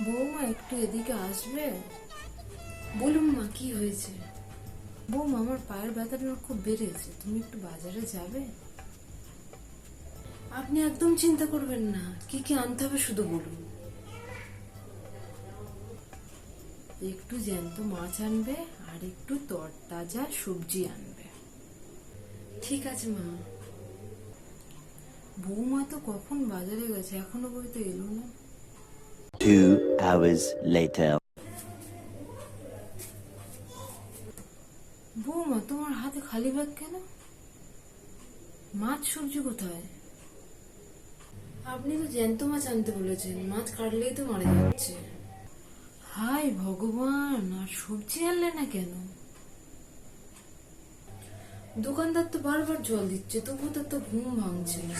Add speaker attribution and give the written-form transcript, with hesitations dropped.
Speaker 1: বৌমা একটু এদিকে আসবে? বলুন মা, কি হয়েছে? বৌমা, আমার পায়ের ব্যথাটা না খুব বেড়েছে, তুমি একটু বাজারে যাবে? আপনি একদম চিন্তা করবেন না, কি কি আনতে হবে শুধু বলুন। একটু জ্যান্ত মাছ আনবে আর একটু তরতাজা সবজি আনবে। ঠিক আছে মা। বৌমা তো কখন বাজারে গেছে, এখনো পর্যন্ত এলো না।
Speaker 2: 2 hours later.
Speaker 1: বৌমা, তোমার হাতে খালি ব্যাগ কেন? মাছ সবজি কোথায়? আপনি তো জ্যান্ত মাছ আনতে বলেছেন, মাছ কাটলেই তো মারা যাচ্ছে। হায় ভগবান, আর সবজি আনলে না কেন? দোকানদার তো বারবার জল দিচ্ছে, তবুও তো ঘুম ভাঙছে না।